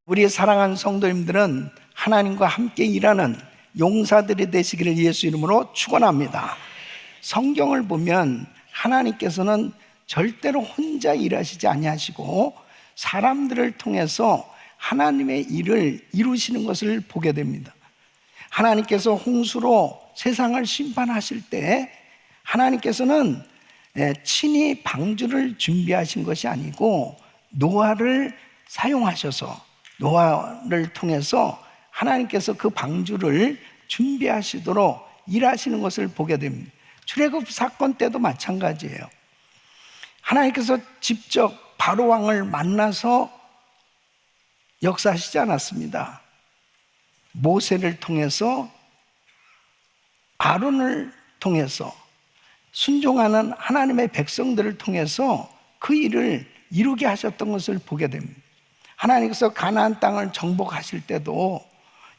우리 사랑하는 성도님들은 하나님과 함께 일하는 용사들이 되시기를 예수 이름으로 축원합니다. 성경을 보면 하나님께서는 절대로 혼자 일하시지 아니하시고 사람들을 통해서 하나님의 일을 이루시는 것을 보게 됩니다. 하나님께서 홍수로 세상을 심판하실 때 하나님께서는 친히 방주를 준비하신 것이 아니고 노아를 사용하셔서 노아를 통해서 하나님께서 그 방주를 준비하시도록 일하시는 것을 보게 됩니다. 출애굽 사건 때도 마찬가지예요. 하나님께서 직접 바로 왕을 만나서 역사하시지 않았습니다. 모세를 통해서, 아론을 통해서, 순종하는 하나님의 백성들을 통해서 그 일을 이루게 하셨던 것을 보게 됩니다. 하나님께서 가나안 땅을 정복하실 때도,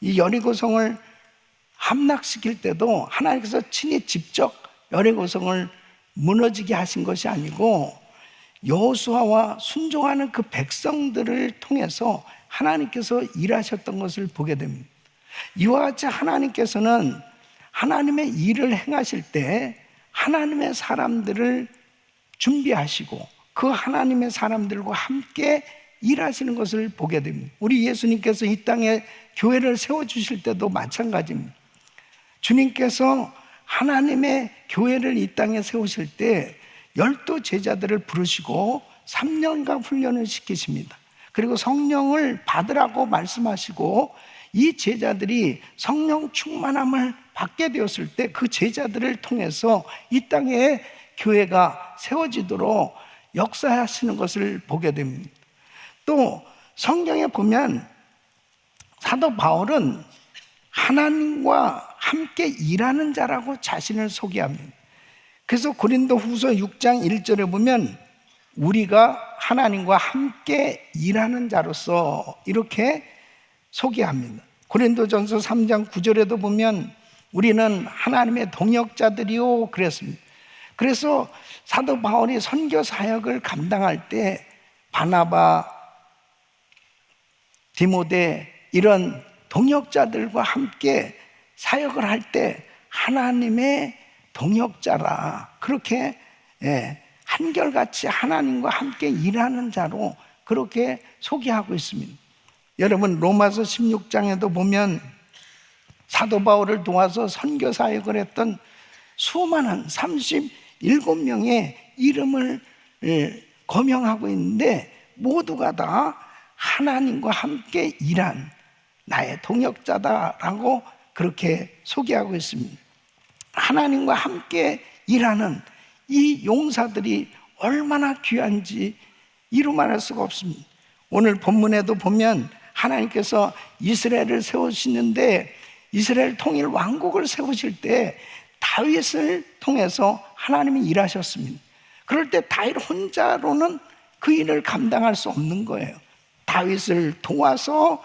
이 여리고성을 함락시킬 때도 하나님께서 친히 직접 여리고성을 무너지게 하신 것이 아니고 여호수아와 순종하는 그 백성들을 통해서 하나님께서 일하셨던 것을 보게 됩니다. 이와 같이 하나님께서는 하나님의 일을 행하실 때 하나님의 사람들을 준비하시고 그 하나님의 사람들과 함께 일하시는 것을 보게 됩니다. 우리 예수님께서 이 땅에 교회를 세워주실 때도 마찬가지입니다. 주님께서 하나님의 교회를 이 땅에 세우실 때 12 제자들을 부르시고 3년간 훈련을 시키십니다. 그리고 성령을 받으라고 말씀하시고 이 제자들이 성령 충만함을 받게 되었을 때 그 제자들을 통해서 이 땅에 교회가 세워지도록 역사하시는 것을 보게 됩니다. 또 성경에 보면 사도 바울은 하나님과 함께 일하는 자라고 자신을 소개합니다. 그래서 고린도 후서 6장 1절에 보면 우리가 하나님과 함께 일하는 자로서 이렇게 소개합니다. 고린도전서 3장 9절에도 보면 우리는 하나님의 동역자들이요 그랬습니다. 그래서 사도 바울이 선교 사역을 감당할 때 바나바, 디모데 이런 동역자들과 함께 사역을 할 때 하나님의 동역자라 그렇게 한결같이 하나님과 함께 일하는 자로 그렇게 소개하고 있습니다. 여러분 로마서 16장에도 보면 사도 바울을 도와서 선교 사역을 했던 수많은 37명의 이름을 거명하고 있는데 모두가 다 하나님과 함께 일한 나의 동역자다라고 그렇게 소개하고 있습니다. 하나님과 함께 일하는 이 용사들이 얼마나 귀한지 이루 말할 수가 없습니다. 오늘 본문에도 보면 하나님께서 이스라엘을 세우시는데 이스라엘 통일 왕국을 세우실 때 다윗을 통해서 하나님이 일하셨습니다. 그럴 때 다윗 혼자로는 그 일을 감당할 수 없는 거예요. 다윗을 도와서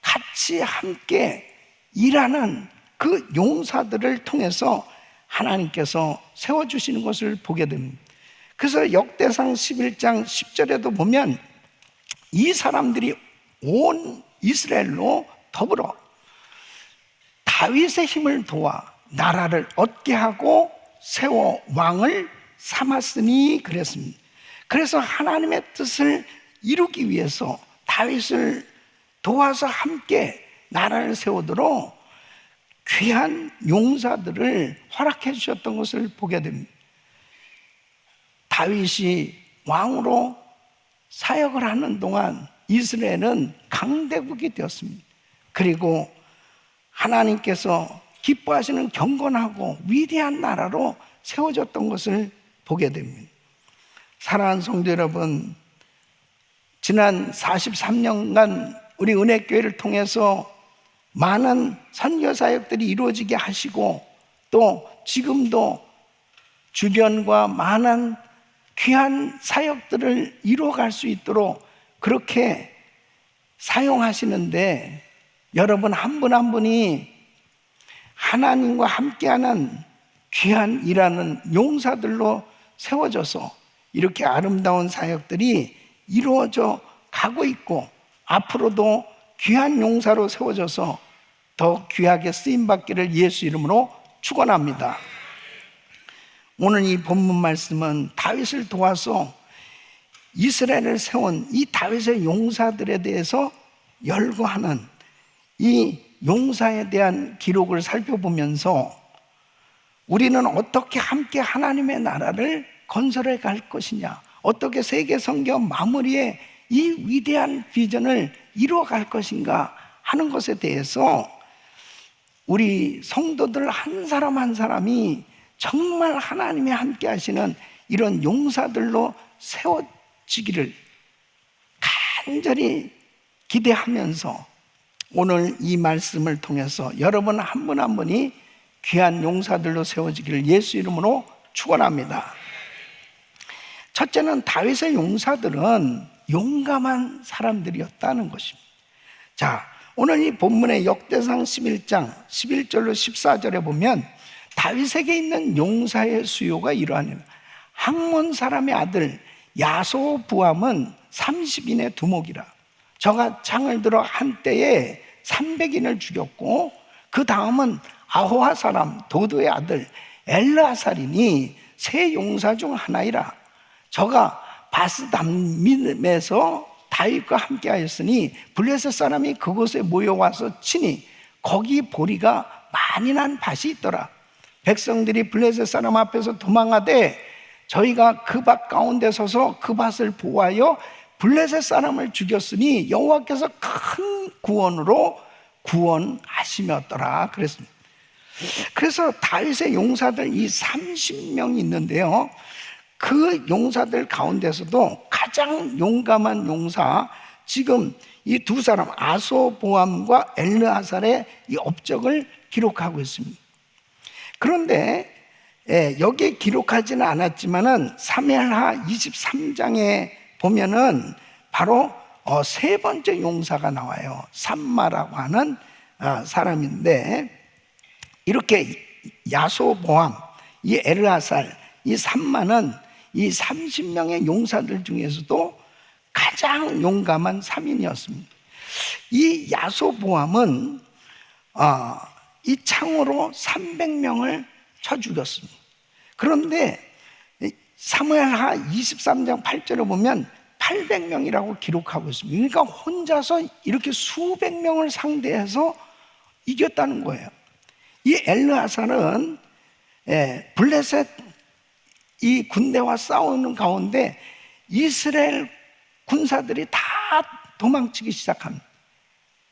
같이 함께 일하는 그 용사들을 통해서 하나님께서 세워주시는 것을 보게 됩니다. 그래서 역대상 11장 10절에도 보면 이 사람들이 온 이스라엘로 더불어 다윗의 힘을 도와 나라를 얻게 하고 세워 왕을 삼았으니 그랬습니다. 그래서 하나님의 뜻을 이루기 위해서 다윗을 도와서 함께 나라를 세우도록 귀한 용사들을 허락해 주셨던 것을 보게 됩니다. 다윗이 왕으로 사역을 하는 동안 이스라엘은 강대국이 되었습니다. 그리고 하나님께서 기뻐하시는 경건하고 위대한 나라로 세워졌던 것을 보게 됩니다. 사랑하는 성도 여러분, 지난 43년간 우리 은혜교회를 통해서 많은 선교 사역들이 이루어지게 하시고 또 지금도 주변과 많은 귀한 사역들을 이루어갈 수 있도록 그렇게 사용하시는데 여러분 한 분 한 분이 하나님과 함께하는 귀한 일하는 용사들로 세워져서 이렇게 아름다운 사역들이 이루어져 가고 있고 앞으로도 귀한 용사로 세워져서 더 귀하게 쓰임받기를 예수 이름으로 축원합니다. 오늘 이 본문 말씀은 다윗을 도와서 이스라엘을 세운 이 다윗의 용사들에 대해서 열거하는 이 용사에 대한 기록을 살펴보면서 우리는 어떻게 함께 하나님의 나라를 건설해 갈 것이냐, 어떻게 세계 선교 마무리에 이 위대한 비전을 이루어 갈 것인가 하는 것에 대해서 우리 성도들 한 사람 한 사람이 정말 하나님이 함께 하시는 이런 용사들로 세워지기를 간절히 기대하면서 오늘 이 말씀을 통해서 여러분 한 분 한 분이 귀한 용사들로 세워지기를 예수 이름으로 축원합니다. 첫째는 다윗의 용사들은 용감한 사람들이었다는 것입니다. 자, 오늘 이 본문의 역대상 11장 11절로 14절에 보면 다윗에게 있는 용사의 수요가 이러하니라. 학몬 사람의 아들 야소부암은 30인의 두목이라. 저가 창을 들어 한때에 300인을 죽였고 그 다음은 아호하 사람 도도의 아들 엘르아살이니 세 용사 중 하나이라. 저가 바스담밈에서 다윗과 함께 하였으니 블레셋 사람이 그곳에 모여와서 치니 거기 보리가 많이 난 밭이 있더라. 백성들이 블레셋 사람 앞에서 도망하되 저희가 그 밭 가운데 서서 그 밭을 보호하여 블레셋 사람을 죽였으니 여호와께서 큰 구원으로 구원하시었더라 그랬습니다. 그래서 다윗의 용사들 이 30명이 있는데요, 그 용사들 가운데서도 가장 용감한 용사, 지금 이 두 사람 아소보암과 엘르아살의 이 업적을 기록하고 있습니다. 그런데 여기에 기록하지는 않았지만은 사무엘하 23장에 보면은 바로 세 번째 용사가 나와요. 삼마라고 하는 사람인데, 이렇게 야소보암, 이 엘르아살, 이 삼마는 이 30명의 용사들 중에서도 가장 용감한 3인이었습니다. 이 야소보암은 이 창으로 300명을 쳐 죽였습니다. 그런데 사무엘하 23장 8절에 보면 800명이라고 기록하고 있습니다. 그러니까 혼자서 이렇게 수백 명을 상대해서 이겼다는 거예요. 이 엘르아살은 블레셋 이 군대와 싸우는 가운데 이스라엘 군사들이 다 도망치기 시작합니다.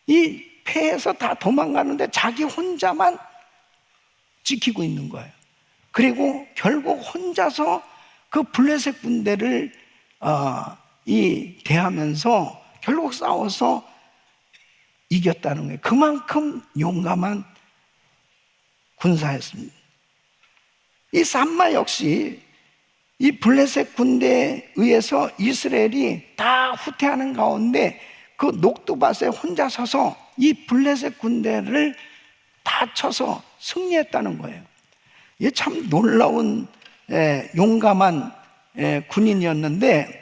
이 패해서 다 도망가는데 자기 혼자만 지키고 있는 거예요. 그리고 결국 혼자서 그 블레셋 군대를 대하면서 결국 싸워서 이겼다는 거예요. 그만큼 용감한 군사였습니다. 이 삼마 역시 이 블레셋 군대에 의해서 이스라엘이 다 후퇴하는 가운데 그 녹두밭에 혼자 서서 이 블레셋 군대를 다 쳐서 승리했다는 거예요. 이게 참 놀라운 용감한 군인이었는데,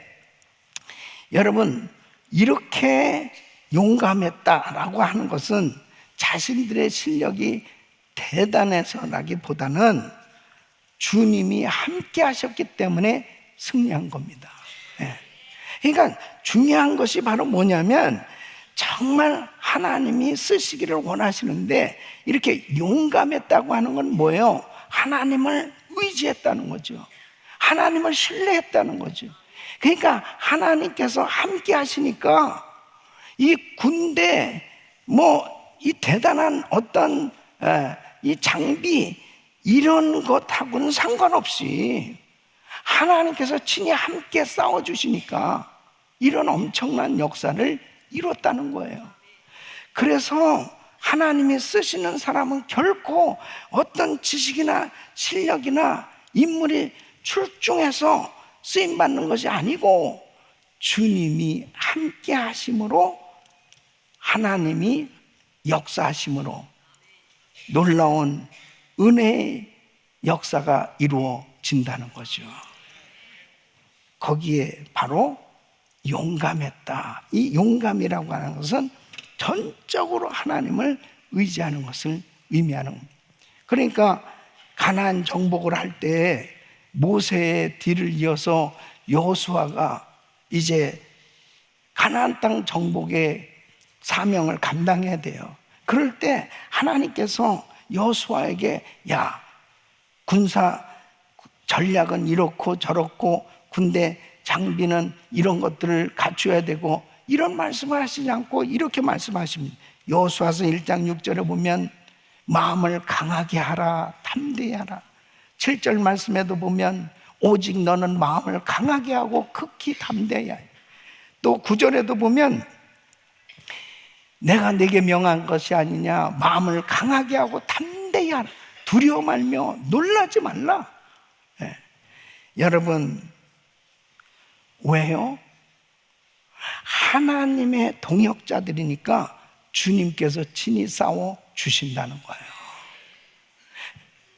여러분 이렇게 용감했다라고 하는 것은 자신들의 실력이 대단해서라기보다는 주님이 함께 하셨기 때문에 승리한 겁니다. 그러니까 중요한 것이 바로 뭐냐면 정말 하나님이 쓰시기를 원하시는데 이렇게 용감했다고 하는 건 뭐예요? 하나님을 의지했다는 거죠. 하나님을 신뢰했다는 거죠. 그러니까 하나님께서 함께 하시니까 이 군대 이 대단한 어떤 이 장비 이런 것하고는 상관없이 하나님께서 친히 함께 싸워주시니까 이런 엄청난 역사를 이뤘다는 거예요. 그래서 하나님이 쓰시는 사람은 결코 어떤 지식이나 실력이나 인물이 출중해서 쓰임받는 것이 아니고 주님이 함께 하심으로, 하나님이 역사하심으로 놀라운 은혜의 역사가 이루어진다는 거죠. 거기에 바로 용감했다. 이 용감이라고 하는 것은 전적으로 하나님을 의지하는 것을 의미하는 겁니다. 그러니까 가나안 정복을 할 때 모세의 뒤를 이어서 여호수아가 이제 가나안 땅 정복의 사명을 감당해야 돼요. 그럴 때 하나님께서 여호수아에게 야, 군사 전략은 이렇고 저렇고 군대 장비는 이런 것들을 갖춰야 되고 이런 말씀을 하시지 않고 이렇게 말씀하십니다. 여호수아서 1장 6절에 보면 마음을 강하게 하라, 담대히 하라. 7절 말씀에도 보면 오직 너는 마음을 강하게 하고 극히 담대히 하라. 또 9절에도 보면 내가 네게 명한 것이 아니냐, 마음을 강하게 하고 담대히 하라. 두려워 말며 놀라지 말라. 네. 여러분, 왜요? 하나님의 동역자들이니까 주님께서 친히 싸워 주신다는 거예요.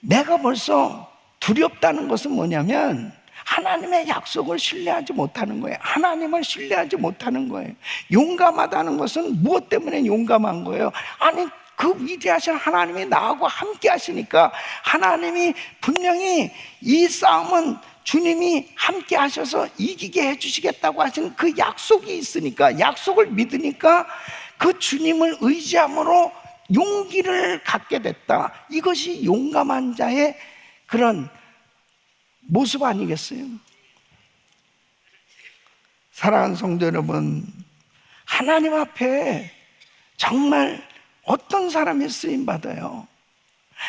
내가 벌써 두렵다는 것은 뭐냐면 하나님의 약속을 신뢰하지 못하는 거예요. 하나님을 신뢰하지 못하는 거예요. 용감하다는 것은 무엇 때문에 용감한 거예요? 아니, 그 위대하신 하나님이 나하고 함께 하시니까 하나님이 분명히 이 싸움은 주님이 함께 하셔서 이기게 해주시겠다고 하신 그 약속이 있으니까, 약속을 믿으니까 그 주님을 의지함으로 용기를 갖게 됐다. 이것이 용감한 자의 그런 모습 아니겠어요? 사랑하는 성도 여러분, 하나님 앞에 정말 어떤 사람이 쓰임받아요?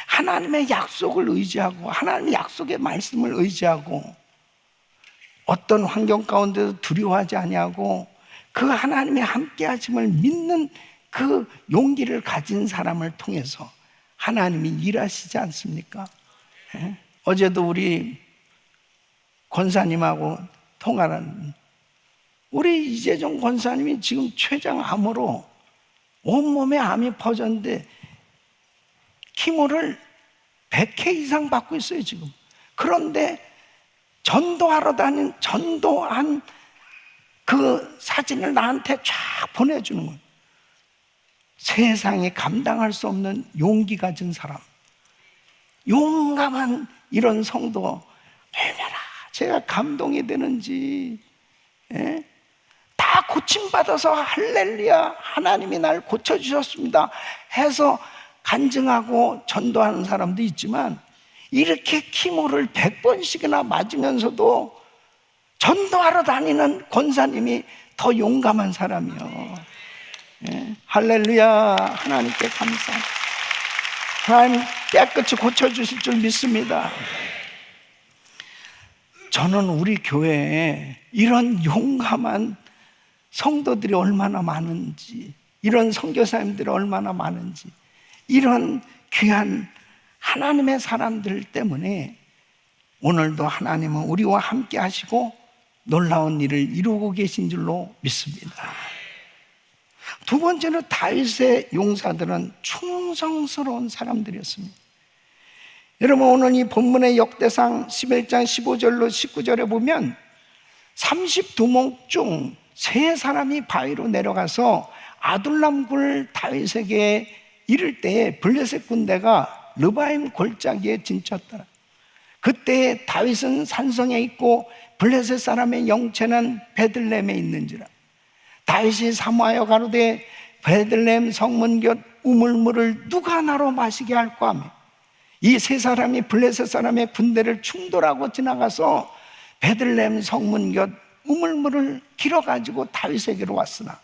하나님의 약속을 의지하고 하나님의 약속의 말씀을 의지하고 어떤 환경 가운데도 두려워하지 아니하고 그 하나님의 함께 하심을 믿는 그 용기를 가진 사람을 통해서 하나님이 일하시지 않습니까? 어제도 우리 권사님하고 통화를 하는 우리 이재정 권사님이 지금 췌장암으로 온몸에 암이 퍼졌는데 키모를 100회 이상 받고 있어요 지금. 그런데 전도한 그 사진을 나한테 쫙 보내주는 거예요. 세상에 감당할 수 없는 용기 가진 사람, 용감한 이런 성도 얼마나 제가 감동이 되는지. 다 고침받아서 할렐루야, 하나님이 날 고쳐주셨습니다 해서 간증하고 전도하는 사람도 있지만 이렇게 키모를 100번씩이나 맞으면서도 전도하러 다니는 권사님이 더 용감한 사람이요. 할렐루야, 하나님께 감사합니다. 하나님 깨끗이 고쳐주실 줄 믿습니다. 저는 우리 교회에 이런 용감한 성도들이 얼마나 많은지, 이런 선교사님들이 얼마나 많은지, 이런 귀한 하나님의 사람들 때문에 오늘도 하나님은 우리와 함께 하시고 놀라운 일을 이루고 계신 줄로 믿습니다. 두 번째는 다윗의 용사들은 충성스러운 사람들이었습니다. 여러분, 오늘 이 본문의 역대상 11장 15절로 19절에 보면 32목 중 3사람이 바위로 내려가서 아둘람 굴 다윗에게 이를 때에 블레셋 군대가 르바임 골짜기에 진쳤더라. 그때 다윗은 산성에 있고 블레셋 사람의 영체는 베들레헴에 있는지라. 다윗이 사모하여 가로되 베들레헴 성문 곁 우물물을 누가 나로 마시게 할까 하며 이 3사람이 블레셋 사람의 군대를 충돌하고 지나가서 베들레헴 성문 곁 우물물을 길어가지고 다윗에게로 왔으나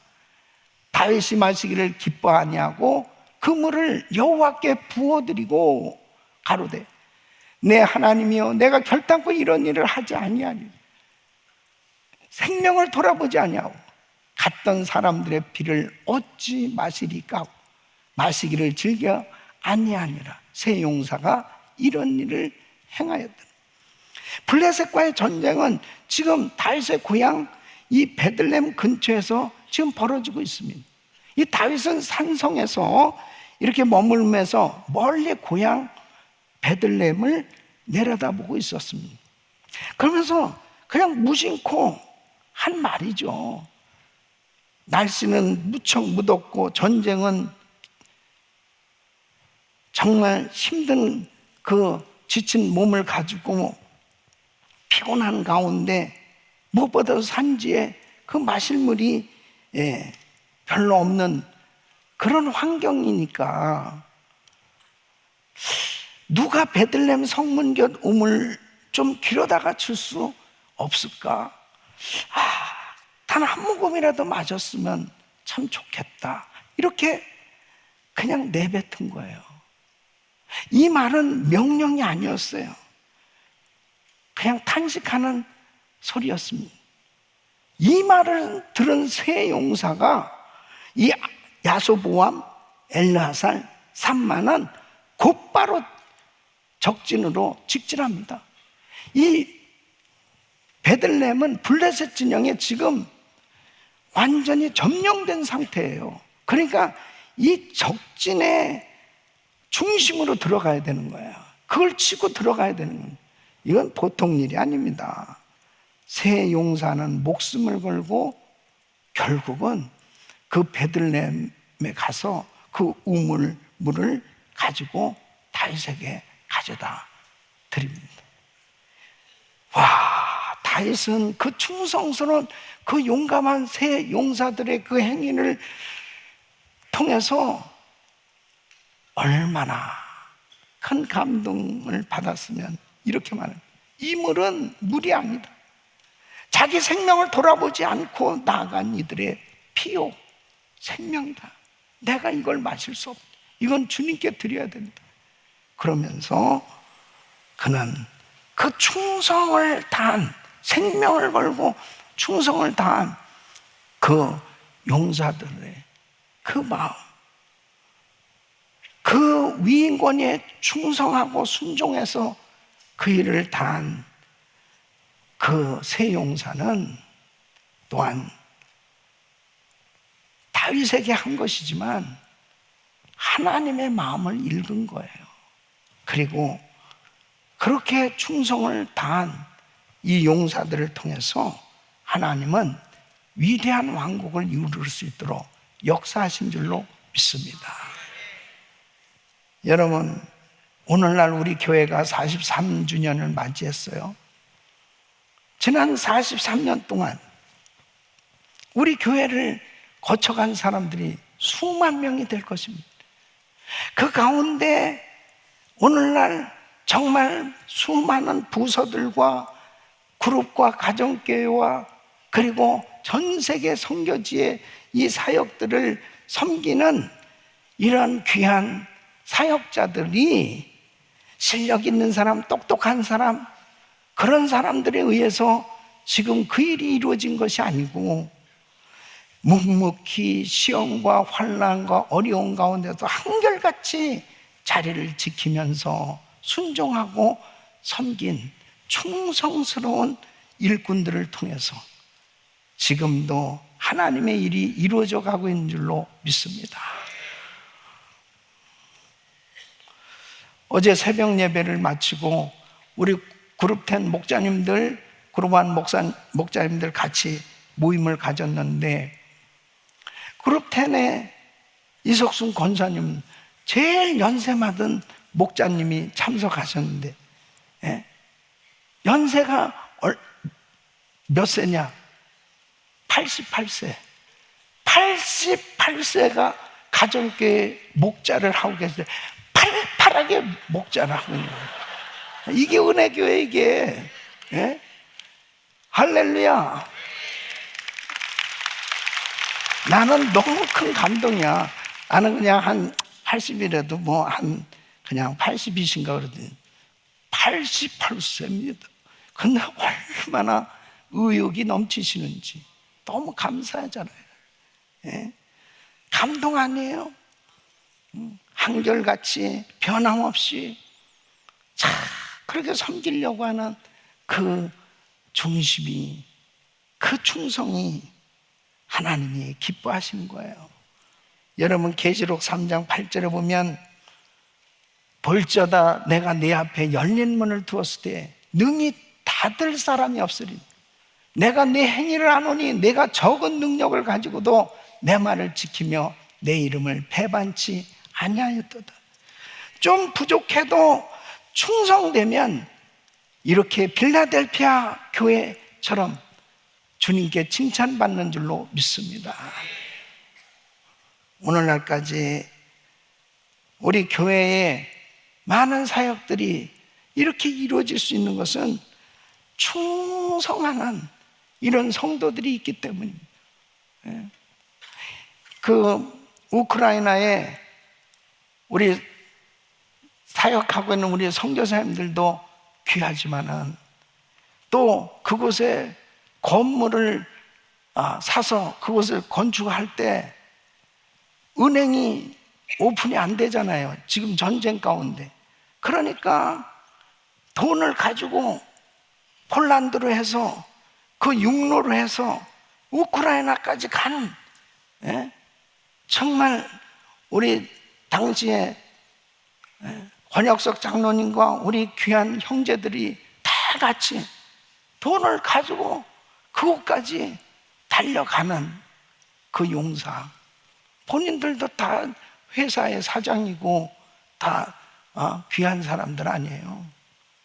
다윗이 마시기를 기뻐 아니하고 그 물을 여호와께 부어드리고 가로되 내 하나님이여, 내가 결단코 이런 일을 하지 아니하니 생명을 돌아보지 아니하고 갔던 사람들의 피를 어찌 마시리까 하고 마시기를 즐겨 아니하니라. 세 용사가 이런 일을 행하였다. 블레셋과의 전쟁은 지금 다윗의 고향 이 베들레헴 근처에서 지금 벌어지고 있습니다. 이 다윗은 산성에서 이렇게 머물면서 멀리 고향 베들레헴을 내려다보고 있었습니다. 그러면서 그냥 무심코 한 말이죠. 날씨는 무척 무덥고 전쟁은 정말 힘든 그 지친 몸을 가지고 피곤한 가운데 무엇보다도 산지에 그 마실 물이 별로 없는 그런 환경이니까 누가 베들레헴 성문 곁 우물 좀 길어다가 줄 수 없을까? 단 한 모금이라도 마셨으면 참 좋겠다. 이렇게 그냥 내뱉은 거예요. 이 말은 명령이 아니었어요. 그냥 탄식하는 소리였습니다. 이 말을 들은 세 용사가 이 야소보암, 엘르하살, 삼마는 곧바로 적진으로 직진합니다. 이 베들레헴은 블레셋 진영에 지금 완전히 점령된 상태예요. 그러니까 이 적진의 중심으로 들어가야 되는 거예요. 그걸 치고 들어가야 되는 거예요. 이건 보통 일이 아닙니다. 세 용사는 목숨을 걸고 결국은 그 베들레헴에 가서 그 우물물을 가지고 다윗에게 가져다 드립니다. 와, 다윗은 그 충성스러운 그 용감한 세 용사들의 그 행위를 통해서 얼마나 큰 감동을 받았으면 이렇게 말합니다. 이 물은 물이 아니다. 자기 생명을 돌아보지 않고 나아간 이들의 피요 생명이다. 내가 이걸 마실 수 없다. 이건 주님께 드려야 된다. 그러면서 그는 그 충성을 다한, 생명을 걸고 충성을 다한 그 용사들의 그 마음, 그 위인권에 충성하고 순종해서 그 일을 다한 그 세 용사는 또한 다윗에게 한 것이지만 하나님의 마음을 읽은 거예요. 그리고 그렇게 충성을 다한 이 용사들을 통해서 하나님은 위대한 왕국을 이룰 수 있도록 역사하신 줄로 믿습니다. 여러분, 오늘날 우리 교회가 43주년을 맞이했어요. 지난 43년 동안 우리 교회를 거쳐간 사람들이 수만 명이 될 것입니다. 그 가운데 오늘날 정말 수많은 부서들과 그룹과 가정교회와 그리고 전 세계 선교지의 이 사역들을 섬기는 이런 귀한 사역자들이 실력 있는 사람, 똑똑한 사람, 그런 사람들에 의해서 지금 그 일이 이루어진 것이 아니고 묵묵히 시험과 환난과 어려운 가운데도 한결같이 자리를 지키면서 순종하고 섬긴 충성스러운 일꾼들을 통해서 지금도 하나님의 일이 이루어져 가고 있는 줄로 믿습니다. 어제 새벽 예배를 마치고 우리 그룹 10 목자님들, 그룹 1 목자님들 같이 모임을 가졌는데 그룹 10에 이석순 권사님 제일 연세 많은 목자님이 참석하셨는데 연세가 몇 세냐? 88세. 88세가 가정교회 목자를 하고 계세요. 팔팔하게 목자를 하고 있는 거예요. 이게 은혜교회 이게. 할렐루야. 나는 너무 큰 감동이야. 나는 그냥 한 80이라도 뭐 한 그냥 80이신가 그러더니 88세입니다. 근데 얼마나 의욕이 넘치시는지 너무 감사하잖아요. 감동 아니에요? 한결같이 변함없이 참 그렇게 섬기려고 하는 그 중심이, 그 충성이 하나님이 기뻐하시는 거예요. 여러분 계시록 3장 8절에 보면 볼저다 내가 네 앞에 열린 문을 두었을 때 능히 닫을 사람이 없으리니 내가 네 행위를 아노니 내가 적은 능력을 가지고도 내 말을 지키며 내 이름을 배반치 아니하였도다. 좀 부족해도 충성되면 이렇게 빌라델피아 교회처럼 주님께 칭찬받는 줄로 믿습니다. 오늘날까지 우리 교회에 많은 사역들이 이렇게 이루어질 수 있는 것은 충성하는 이런 성도들이 있기 때문입니다. 그 우크라이나에 우리 사역하고 있는 우리 선교사님들도 귀하지만은 또 그곳에 건물을 사서 그곳을 건축할 때 은행이 오픈이 안 되잖아요. 지금 전쟁 가운데. 그러니까 돈을 가지고 폴란드로 해서 그 육로로 해서 우크라이나까지 가는, 정말 우리 당시에 권혁석 장로님과 우리 귀한 형제들이 다 같이 돈을 가지고 그곳까지 달려가는 그 용사. 본인들도 다 회사의 사장이고 다 귀한 사람들 아니에요.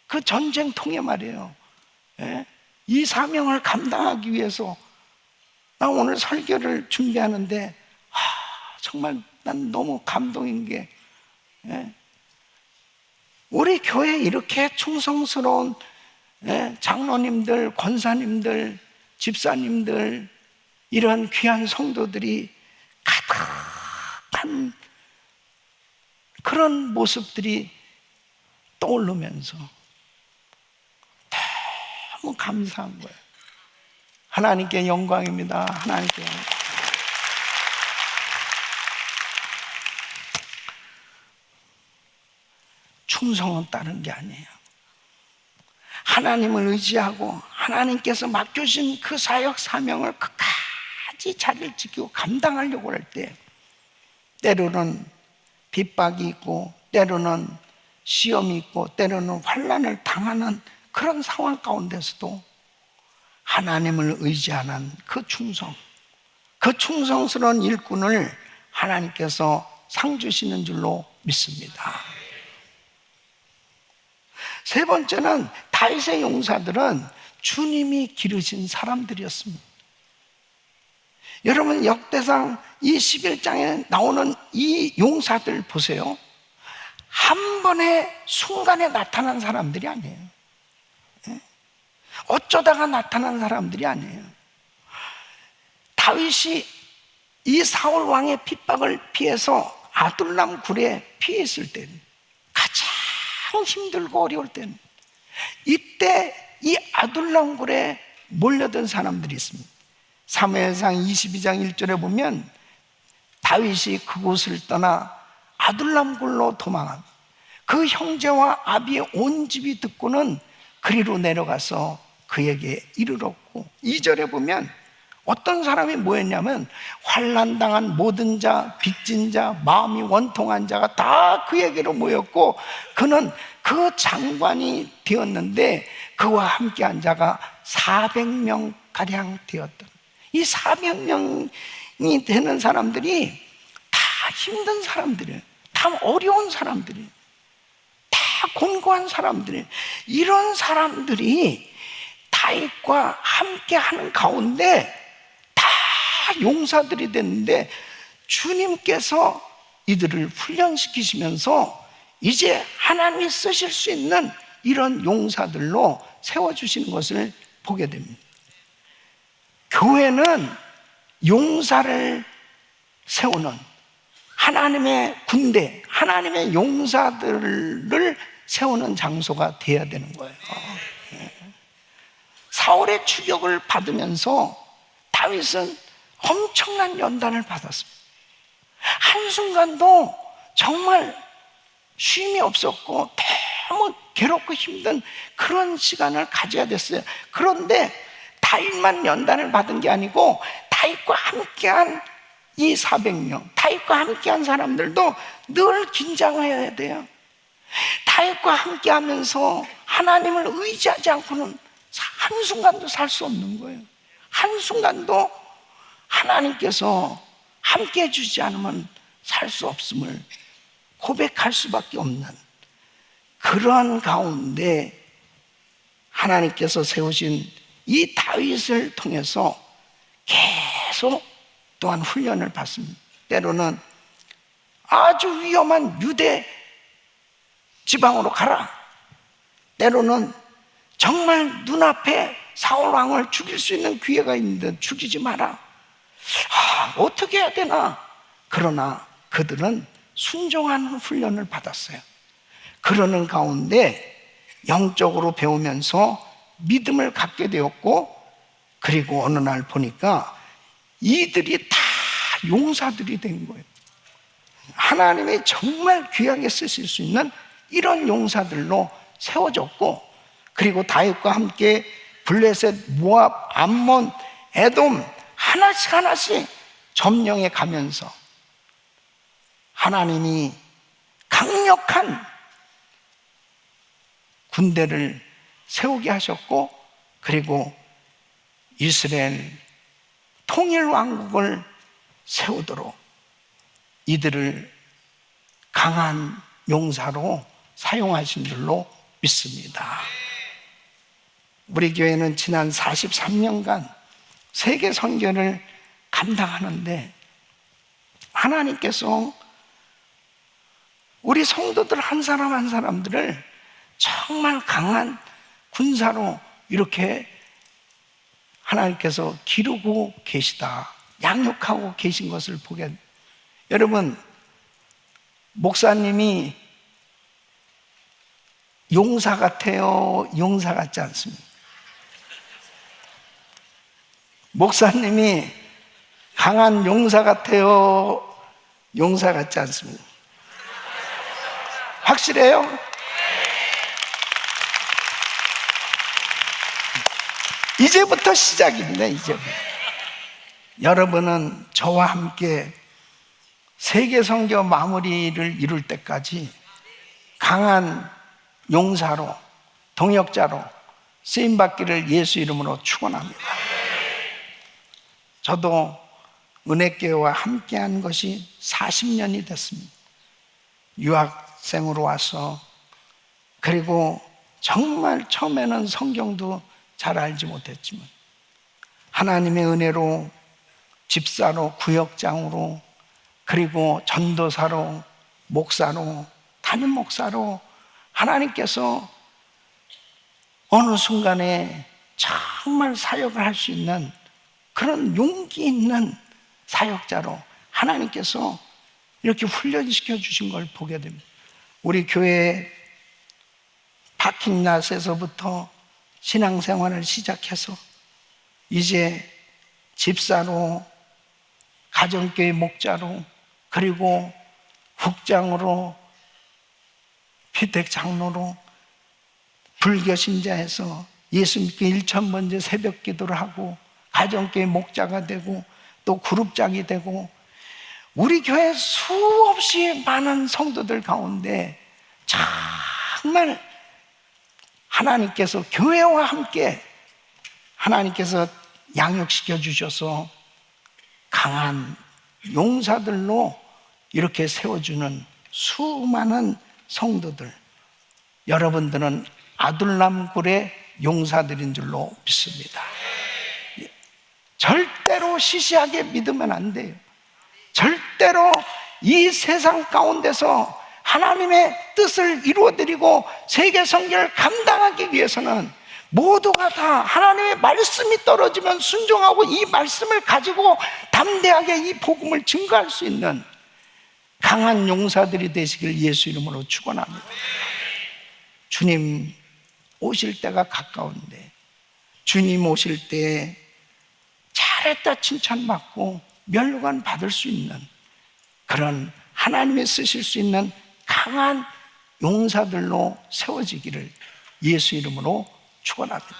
그 전쟁통에 말이에요. 이 사명을 감당하기 위해서 나 오늘 설교를 준비하는데 정말 난 너무 감동인 게, 우리 교회에 이렇게 충성스러운 장로님들, 권사님들, 집사님들, 이런 귀한 성도들이 가득한 그런 모습들이 떠오르면서 너무 감사한 거예요. 하나님께 영광입니다. 하나님께 영광. 충성은 다른 게 아니에요. 하나님을 의지하고 하나님께서 맡겨주신 그 사역 사명을 끝까지 자리를 지키고 감당하려고 할 때 때로는 핍박이 있고 때로는 시험이 있고 때로는 환난을 당하는 그런 상황 가운데서도 하나님을 의지하는 그 충성, 그 충성스러운 일꾼을 하나님께서 상 주시는 줄로 믿습니다. 세 번째는 다윗의 용사들은 주님이 기르신 사람들이었습니다. 여러분 역대상 이 11장에 나오는 이 용사들 보세요. 한 번의 순간에 나타난 사람들이 아니에요. 어쩌다가 나타난 사람들이 아니에요. 다윗이 이 사울 왕의 핍박을 피해서 아둘람 굴에 피했을 때 가장 힘들고 어려울 때는 이때 이 아둘람 굴에 몰려든 사람들이 있습니다. 사무엘상 22장 1절에 보면 다윗이 그곳을 떠나 아둘람 굴로 도망한 그 형제와 아비의 온 집이 듣고는 그리로 내려가서 그에게 이르렀고 2절에 보면 어떤 사람이 뭐였냐면 환난당한 모든 자, 빚진 자, 마음이 원통한 자가 다 그에게로 모였고 그는 그 장관이 되었는데 그와 함께한 자가 400명가량 되었던, 이 400명이 되는 사람들이 다 힘든 사람들이에요. 다 어려운 사람들이에요. 다 곤고한 사람들이에요. 이런 사람들이 다윗과 함께하는 가운데 다 용사들이 됐는데 주님께서 이들을 훈련시키시면서 이제 하나님이 쓰실 수 있는 이런 용사들로 세워주시는 것을 보게 됩니다. 교회는 용사를 세우는 하나님의 군대, 하나님의 용사들을 세우는 장소가 되어야 되는 거예요. 사울의 추격을 받으면서 다윗은 엄청난 연단을 받았습니다. 한순간도 정말 쉼이 없었고 너무 괴롭고 힘든 그런 시간을 가져야 됐어요. 그런데 다윗만 연단을 받은 게 아니고 다윗과 함께한 이 400명, 다윗과 함께한 사람들도 늘 긴장해야 돼요. 다윗과 함께하면서 하나님을 의지하지 않고는 살 한순간도 살 수 없는 거예요. 한순간도 하나님께서 함께 해주지 않으면 살 수 없음을 고백할 수밖에 없는 그런 가운데 하나님께서 세우신 이 다윗을 통해서 계속 또한 훈련을 받습니다. 때로는 아주 위험한 유대 지방으로 가라. 때로는 정말 눈앞에 사울 왕을 죽일 수 있는 기회가 있는데 죽이지 마라. 어떻게 해야 되나? 그러나 그들은 순종하는 훈련을 받았어요. 그러는 가운데 영적으로 배우면서 믿음을 갖게 되었고, 그리고 어느 날 보니까 이들이 다 용사들이 된 거예요. 하나님이 정말 귀하게 쓰실 수 있는 이런 용사들로 세워졌고, 그리고 다윗과 함께 블레셋, 모압, 암몬, 에돔 하나씩 하나씩 점령해 가면서 하나님이 강력한 군대를 세우게 하셨고, 그리고 이스라엘 통일 왕국을 세우도록 이들을 강한 용사로 사용하신 줄로 믿습니다. 우리 교회는 지난 43년간 세계 선교를 감당하는데 하나님께서 우리 성도들 한 사람 한 사람들을 정말 강한 군사로 이렇게 하나님께서 기르고 계시다, 양육하고 계신 것을 보게 됩니다. 여러분, 목사님이 용사 같아요? 용사 같지 않습니다. 목사님이 강한 용사 같아요? 용사 같지 않습니다. 확실해요? 이제부터 시작입니다. 이제부터. 여러분은 저와 함께 세계 선교 마무리를 이룰 때까지 강한 용사로, 동역자로 쓰임받기를 예수 이름으로 축원합니다. 저도 은혜교회와 함께한 것이 40년이 됐습니다. 유학생으로 와서, 그리고 정말 처음에는 성경도 잘 알지 못했지만 하나님의 은혜로 집사로, 구역장으로, 그리고 전도사로, 목사로, 담임 목사로 하나님께서 어느 순간에 정말 사역을 할 수 있는 그런 용기 있는 사역자로 하나님께서 이렇게 훈련시켜 주신 걸 보게 됩니다. 우리 교회 파킹랏에서부터 신앙생활을 시작해서 이제 집사로, 가정교회 목자로, 그리고 국장으로, 피택 장로로, 불교 신자에서 예수 믿고 1000번째 새벽 기도를 하고 가정교회 목자가 되고 또 그룹장이 되고, 우리 교회 수없이 많은 성도들 가운데 정말 하나님께서 교회와 함께 하나님께서 양육시켜 주셔서 강한 용사들로 이렇게 세워주는 수많은 성도들, 여러분들은 아둘람굴의 용사들인 줄로 믿습니다. 절대로 시시하게 믿으면 안 돼요. 절대로 이 세상 가운데서 하나님의 뜻을 이루어드리고 세계 선교를 감당하기 위해서는 모두가 다 하나님의 말씀이 떨어지면 순종하고 이 말씀을 가지고 담대하게 이 복음을 증거할 수 있는 강한 용사들이 되시길 예수 이름으로 축원합니다. 주님 오실 때가 가까운데 주님 오실 때 잘했다 칭찬받고 면류관 받을 수 있는 그런 하나님이 쓰실 수 있는 강한 용사들로 세워지기를 예수 이름으로 축원합니다.